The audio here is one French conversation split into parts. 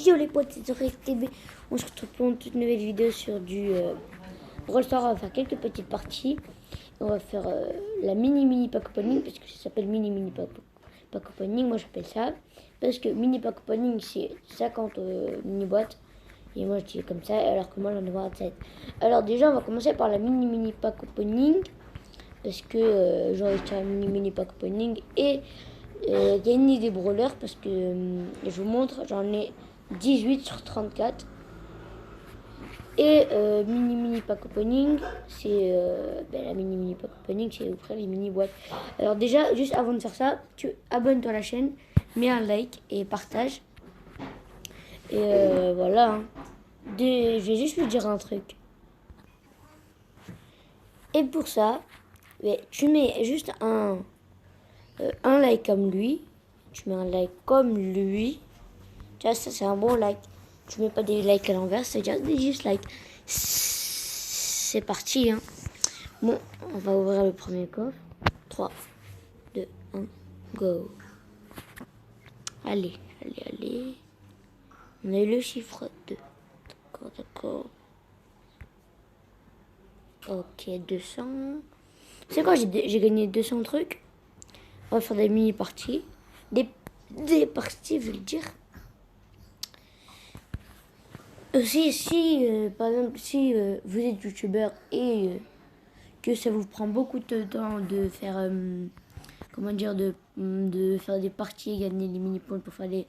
Yo les potes, c'est Zorek TV. On se retrouve pour une toute nouvelle vidéo sur du Brawl Stars. On va faire quelques petites parties. On va faire la mini pack opening parce que ça s'appelle mini pack opening. Moi j'appelle ça parce que mini pack opening c'est 50 mini boîtes. Et moi je dis comme ça alors que moi j'en ai 27. Alors déjà on va commencer par la mini pack opening. Parce que j'aurais été un mini pack opening et gagner des brawlers parce que je vous montre, j'en ai 18 sur 34. Et mini pack opening, c'est la mini pack opening, c'est ouvrir les mini boîtes. Alors déjà, juste avant de faire ça, tu abonnes-toi à la chaîne, mets un like et partage. Et voilà. Hein. Je vais juste lui dire un truc. Et pour ça, tu mets juste un like comme lui. Tu mets un like comme lui. Tu vois, ça c'est un bon like. Tu mets pas des likes à l'envers, c'est déjà des dislikes. C'est parti, hein. Bon, on va ouvrir le premier coffre. 3, 2, 1, go. Allez. On a eu le chiffre 2. D'accord. Ok, 200. C'est quoi, j'ai gagné 200 trucs. On va faire des mini-parties. Des parties, je veux dire. Si par exemple, si vous êtes youtubeur et que ça vous prend beaucoup de temps de faire, comment dire, de faire des parties et gagner des mini-points pour faire les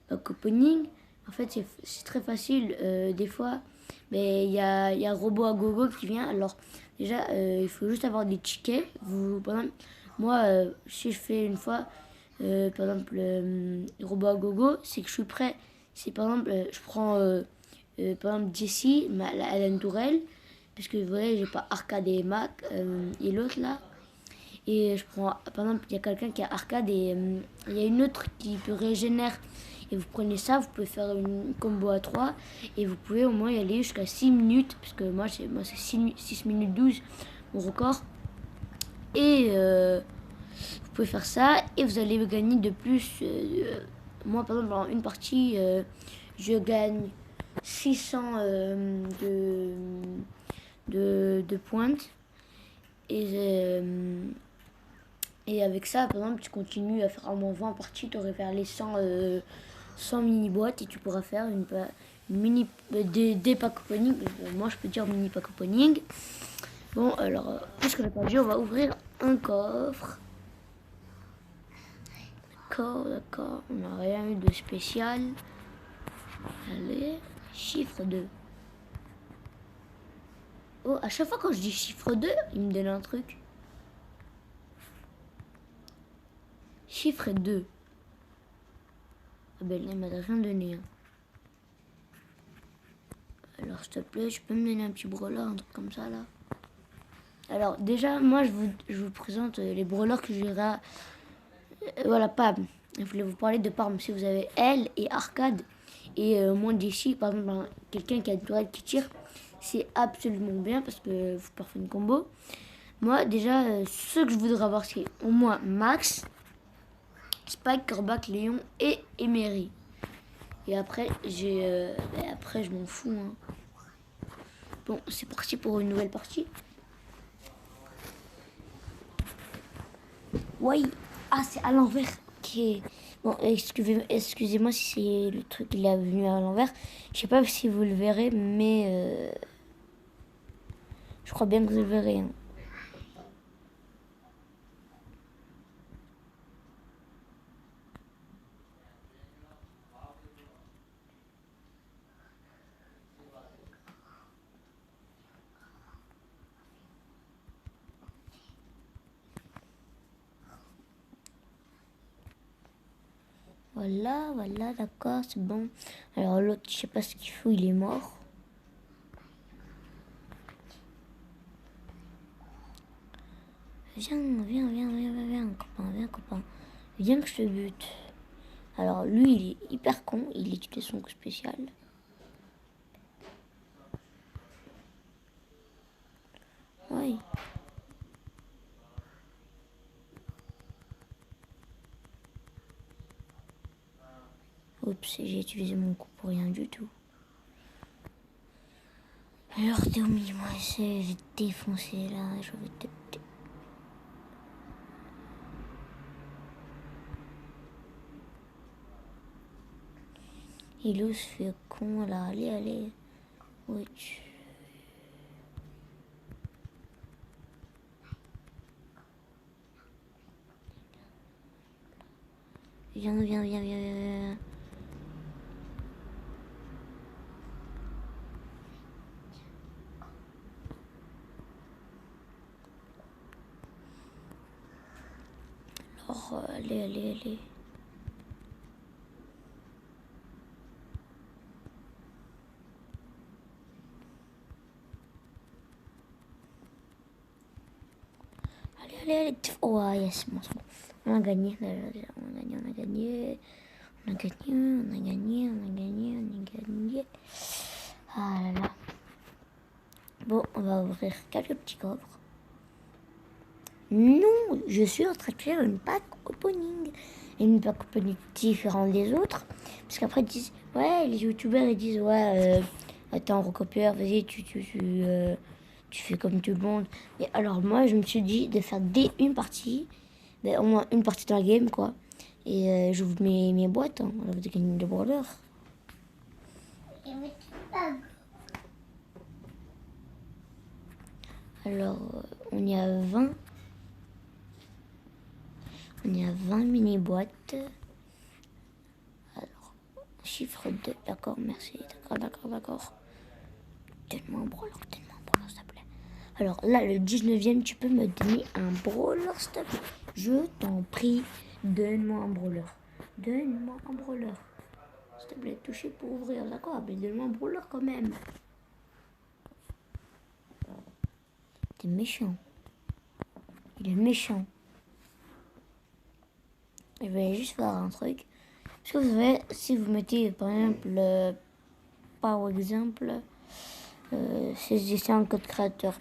pack opening, en fait, c'est très facile. Des fois, mais il y a un robot à gogo qui vient. Alors, déjà, il faut juste avoir des tickets. Par exemple, moi, si je fais une fois, par exemple, le robot à gogo, c'est que je suis prêt. C'est par exemple, je prends par exemple Jessie, elle a une tourelle, parce que vous voyez, j'ai pas Arcade et Mac, et l'autre là. Et je prends, par exemple, il y a quelqu'un qui a Arcade et il y a une autre qui peut régénérer. Et vous prenez ça, vous pouvez faire une combo à 3 et vous pouvez au moins y aller jusqu'à 6 minutes, parce que moi c'est 6 minutes 12 mon record. Et vous pouvez faire ça et vous allez gagner de plus. Moi par exemple, dans une partie, je gagne 600 de pointes. Et avec ça, par exemple, tu continues à faire un moins 20 parties, tu aurais faire les 100 mini-boîtes et tu pourras faire une mini, des pack opening. Moi, je peux dire mini pack opening. Bon, alors, puisqu'on n'a pas vu, on va ouvrir un coffre. D'accord, on n'a rien eu de spécial. Allez, chiffre 2. Oh, à chaque fois quand je dis chiffre 2, il me donne un truc. Chiffre 2. Ah ben là, il m'a rien donné. Hein. Alors, s'il te plaît, tu peux me donner un petit brelan, un truc comme ça, là. Alors, déjà, moi, je vous présente les breleurs que j'irai. Voilà, Pam. Je voulais vous parler de Pam. Si vous avez elle et Arcade et moi d'ici, par exemple, quelqu'un qui a une tourelle qui tire, c'est absolument bien parce que vous pouvez faire une combo. Moi, déjà, ce que je voudrais avoir, c'est au moins Max, Spike, Corbac, Léon et Emery. Et après, après je m'en fous. Hein. Bon, c'est parti pour une nouvelle partie. Oui. Ah, c'est à l'envers. Okay. Bon, excusez-moi si c'est le truc qui est venu à l'envers. Je sais pas si vous le verrez, mais je crois bien que vous le verrez. Hein. Voilà, d'accord, c'est bon. Alors l'autre, je sais pas ce qu'il faut, il est mort. Viens, copain. Viens que je te bute. Alors lui, il est hyper con, il utilise son coup spécial. Oui. Oups, j'ai utilisé mon coup pour rien du tout. Alors t'es au milieu, moi j'ai défoncé là, je vais te... Il se fait con là, allez. Oui, Viens. Alors, allez. Allez. Oh, yes, bon, c'est bon. On a gagné. Ah là là. Bon, on va ouvrir quelques petits coffres. Non, je suis en train de faire une pack opening. Une pack opening différente des autres. Parce qu'après, ils disent, ouais, les youtubeurs, ils disent, ouais, attends, recopieur, vas-y, tu fais comme tout le monde. Et alors, moi, je me suis dit de faire une partie, au moins une partie dans la game, quoi. Et j'ouvre mes boîtes, hein. Alors, vous gagnez des brawlers. Alors, on y a 20. On y a 20 mini-boîtes. Alors, chiffre 2, d'accord, merci, d'accord. Donne-moi un brawler, s'il te plaît. Alors là, le 19e, tu peux me donner un brawler, s'il te plaît. Je t'en prie, donne-moi un brawler. S'il te plaît, toucher pour ouvrir, d'accord, mais donne-moi un brawler quand même. T'es méchant. Il est méchant. Je vais juste faire un truc. Parce que vous savez, si vous mettez par exemple, saisissez un code créateur.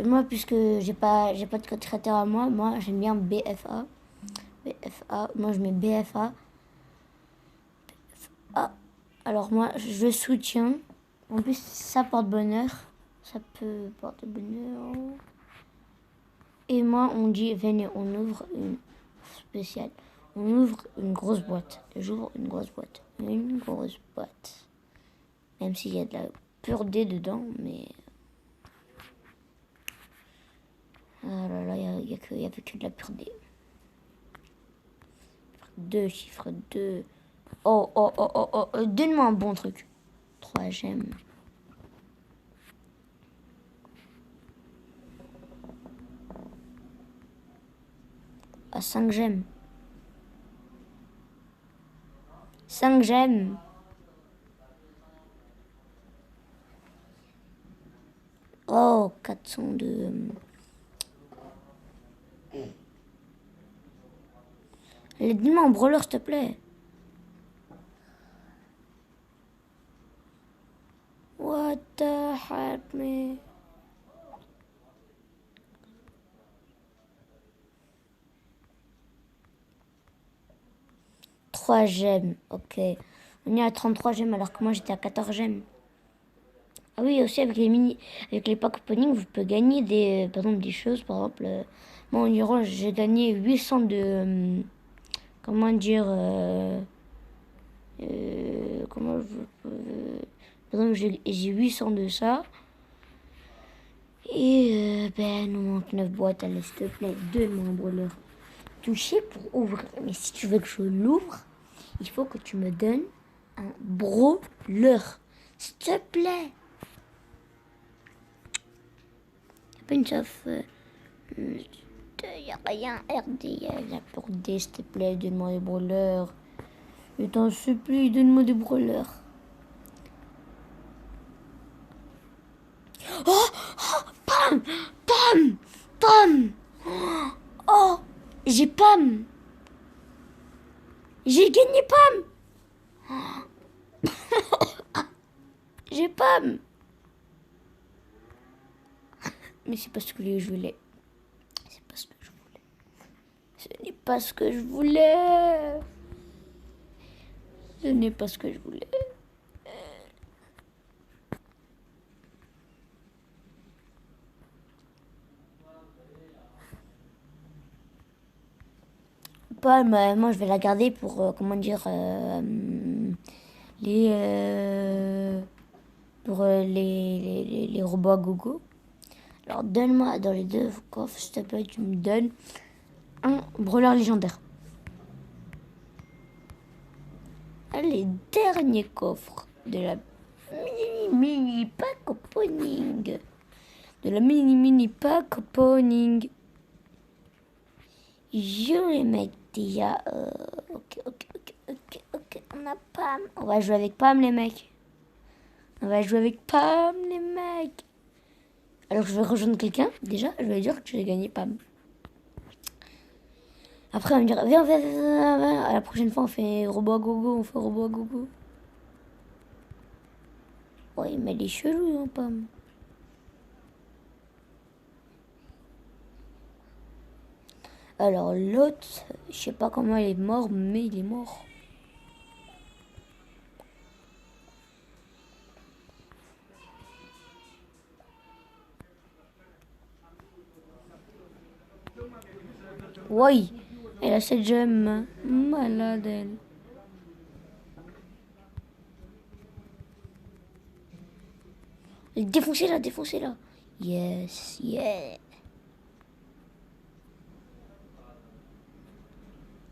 Moi, puisque j'ai pas de code créateur à moi j'aime bien BFA. Moi je mets BFA. Alors moi je soutiens. En plus ça porte bonheur. Ça peut porter bonheur. Et moi on dit venez, on ouvre une spéciale. On ouvre une grosse boîte. J'ouvre une grosse boîte. Même s'il y a de la pure D dedans, mais... Ah là là, il n'y avait que de la pure D. 2, chiffre 2. Oh. Donne-moi un bon truc. 3 gemmes. Ah, 5 gemmes. 5 gemmes. Oh, 402. Allez, dis-moi un brawler, s'il te plaît. What the help me? Trois gemmes, ok. On est à 33 gemmes alors que moi j'étais à 14 gemmes. Ah oui, aussi avec les packs opening, vous pouvez gagner par exemple, des choses. Par exemple, moi en Orange, j'ai gagné 800 de... comment dire... comment je... par exemple, j'ai 800 de ça. Et nous manque 9 boîtes. Allez, s'il te plaît, donne-moi un brawler. Toucher pour ouvrir. Mais si tu veux que je l'ouvre, il faut que tu me donnes un brawler. S'il te plaît. Pas une chauffe. Y a rien. RD, y a pour D, s'il te plaît, donne-moi des brawlers. Je t'en supplie, donne-moi des brawlers. Oh, Pam. Oh, j'ai Pam. J'ai gagné Pam. J'ai Pam. Mais c'est pas ce que je voulais. Ce n'est pas ce que je voulais. Ce n'est pas ce que je voulais. Pas, mais moi je vais la garder pour, comment dire, les, pour les robots à gogo. Alors donne-moi dans les deux coffres, s'il te plaît, tu me donnes un brûleur légendaire. Les derniers coffres de la mini pack opening. De la mini pack opening. Yo les mecs, déjà. Ok. On a Pam. On va jouer avec Pam les mecs. Alors je vais rejoindre quelqu'un. Déjà, je vais dire que j'ai gagné Pam. Après, on va me dire, viens. À la prochaine fois, on fait robot à gogo. Ouais, mais il est chelou, hein, Pam. Alors l'autre, je sais pas comment il est mort, mais il est mort. Oui, elle a cette gemme. Malade, elle. Défoncez-la. Yes, yeah.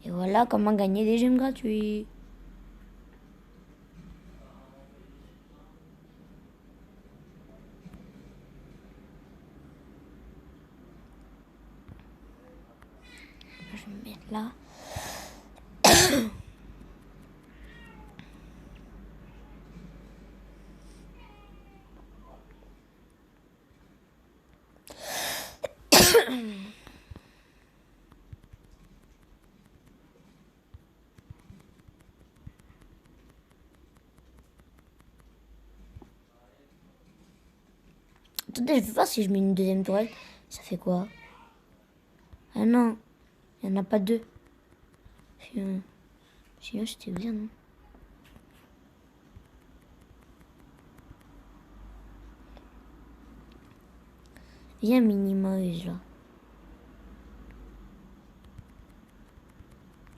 Et voilà comment gagner des gemmes gratuits. Je vais me mettre là. Attendez, je vais voir si je mets une deuxième tourelle. Ça fait quoi? Ah non, il n'y en a pas deux. Sinon, c'était bien, non? Viens, Minimoise, là.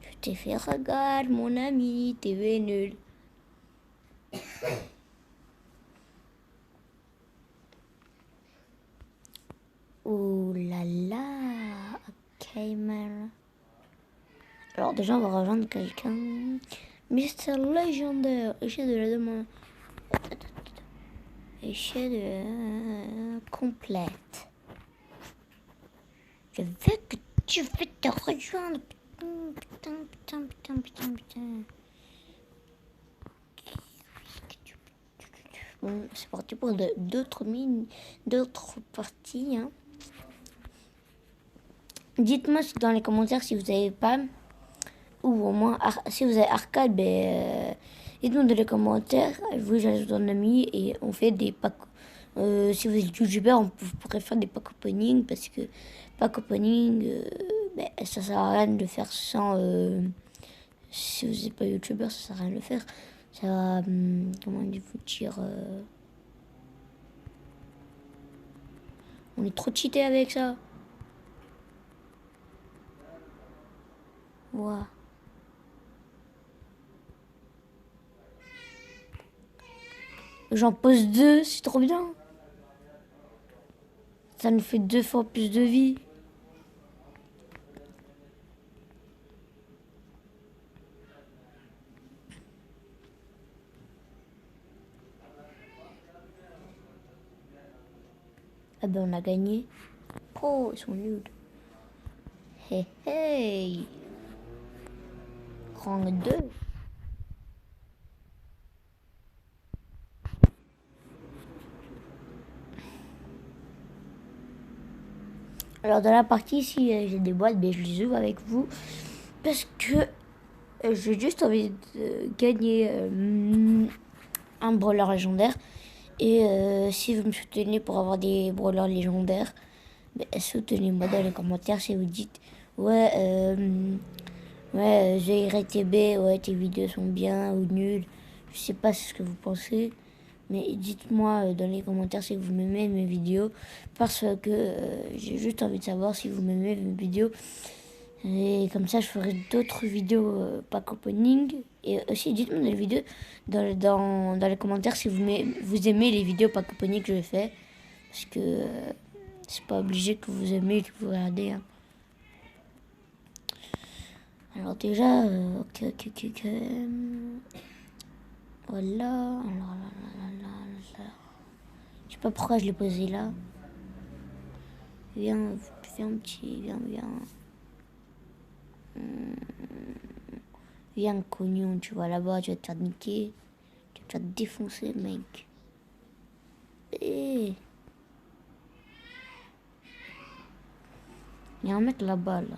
Je t'ai fait regarde, mon ami, t'es nul. Oh là là. Ok, man. Alors déjà, on va rejoindre quelqu'un. Mister Légendaire. Essaye de la demander. Essaye de complète. Je veux que tu veux te rejoindre. Putain. Bon, c'est parti pour d'autres parties. Hein. Dites-moi dans les commentaires si vous avez pas, ou au moins si vous avez arcade, dites-nous dans les commentaires. Vous, j'ajoute un ami et on fait des packs. Si vous êtes youtubeur, vous pourrez faire des packs opening parce que pack opening, ça sert à rien de le faire sans. Si vous n'êtes pas youtubeur, ça sert à rien de le faire. Ça va, comment vous dire, on est trop cheaté avec ça. Wow. J'en pose 2, c'est trop bien. Ça nous fait 2 fois plus de vie. Ah ben on a gagné. Oh, ils sont nuls. Hey. Rang 2. Alors dans la partie, si j'ai des boîtes, je les ouvre avec vous. Parce que j'ai juste envie de gagner un brawler légendaire. Et si vous me soutenez pour avoir des brawlers légendaires, soutenez-moi dans les commentaires si vous dites ouais Ouais, GRTB, ouais, tes vidéos sont bien ou nulles. Je sais pas ce que vous pensez. Mais dites-moi dans les commentaires si vous m'aimez mes vidéos. Parce que j'ai juste envie de savoir si vous m'aimez mes vidéos. Et comme ça, je ferai d'autres vidéos pack opening. Et aussi, dites-moi dans les vidéos, dans les commentaires si vous aimez les vidéos pack opening que je fais. Parce que c'est pas obligé que vous aimez et que vous regardez. Hein. Alors déjà, ok, ok, ok, ok. Voilà. Alors, là. Je sais pas pourquoi je l'ai posé là. Viens, viens petit, viens. Viens cognon, tu vas là-bas, tu vas te faire niquer. Tu vas te défoncer, mec. Eh. Il y a un mec là-bas, là.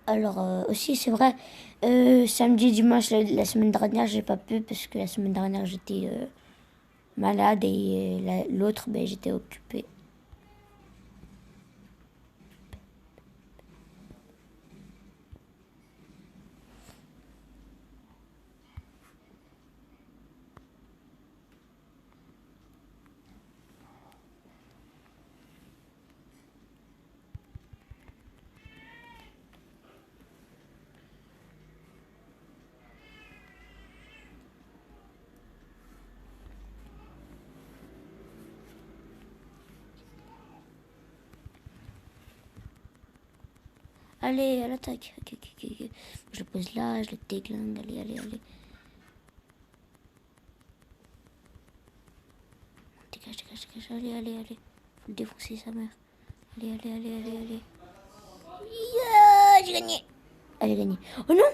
Alors, aussi, c'est vrai, samedi, dimanche, la semaine dernière, j'ai pas pu parce que la semaine dernière, j'étais malade et l'autre, ben, j'étais occupée. Allez, à l'attaque. Ok. Je le pose là, je le déglingue. Allez. Dégage. Allez. Faut le défoncer, sa mère. Allez. Yeah, j'ai gagné. Allez, gagné. Oh non.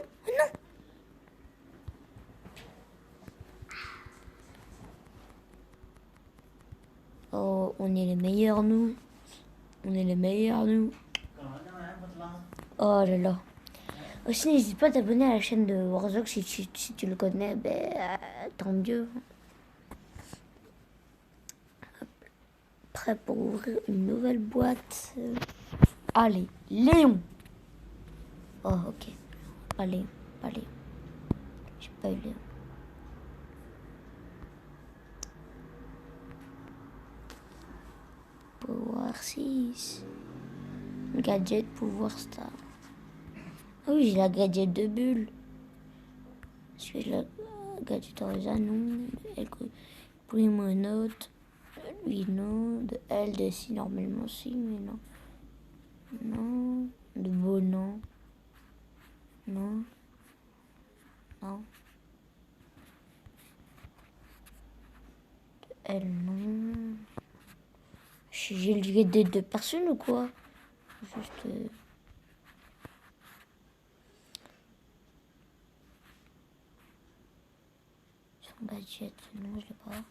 Oh, on est les meilleurs, nous. Oh là là. Aussi, n'hésite pas à t'abonner à la chaîne de Warzone si tu le connais. Ben, tant mieux. Prêt pour ouvrir une nouvelle boîte. Allez, Léon. Oh, ok. Pas Léon. J'ai pas eu Léon. Pouvoir 6. Gadget, pouvoir star. Ah oui, j'ai la gadget de bulle. Est-ce que j'ai la gadget Orisa? Non. Primo note. Lui, non. De L, de si, normalement, si, mais non. Non. De beau, non. Non. De L, non. J'ai le gadget de personne ou quoi? Juste. Son gadget, non, je l'ai pas.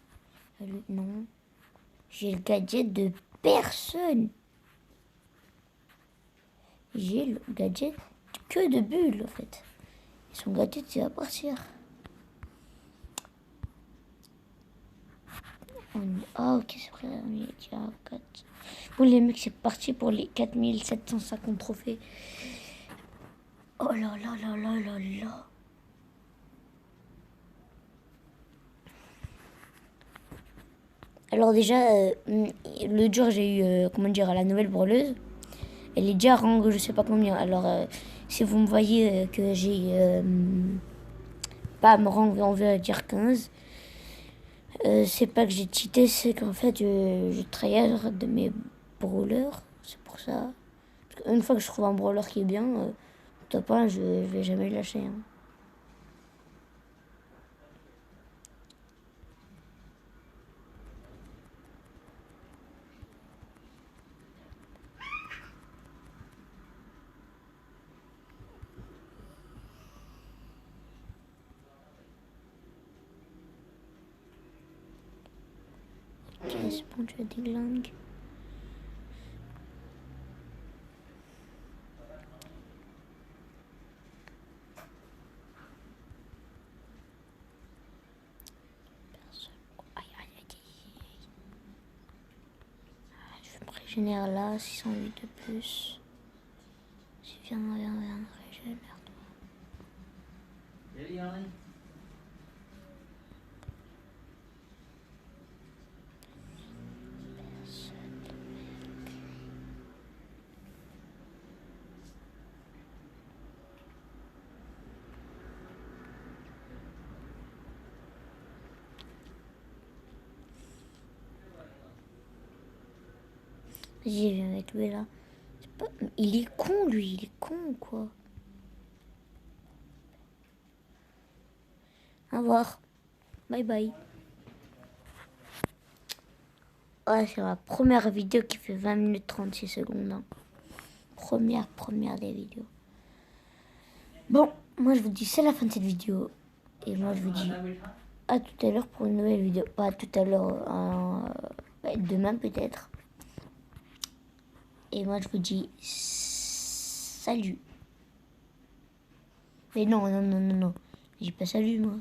Non. J'ai le gadget de personne. J'ai le gadget que de bulles, en fait. Et son gadget, il va partir. Ah, ok, c'est vrai, on est déjà à 4. Bon, les mecs, c'est parti pour les 4750 trophées. Oh là. Alors déjà, l'autre jour, j'ai eu, la nouvelle brawleuse. Elle est déjà rang, je sais pas combien. Alors, si vous me voyez que j'ai pas me rang, on veut dire 15. C'est pas que j'ai cheaté, c'est qu'en fait, je tryhard de mes brawlers. C'est pour ça. Parce qu'une fois que je trouve un brawler qui est bien, top 1, je vais jamais le lâcher. Hein. Ok, c'est bon, tu as des glingues. Je vais me régénérer là, 608 de plus. viens, régénère-toi. J'y viens avec lui là. Il est con lui, il est con quoi. Au revoir. Bye bye. Ouais, c'est la première vidéo qui fait 20 minutes 36 secondes. Hein. Première des vidéos. Bon, moi je vous dis c'est la fin de cette vidéo. Et moi je vous dis à tout à l'heure pour une nouvelle vidéo. Pas à tout à l'heure, demain peut-être. Et moi je vous dis salut. Mais non. Je dis pas salut moi.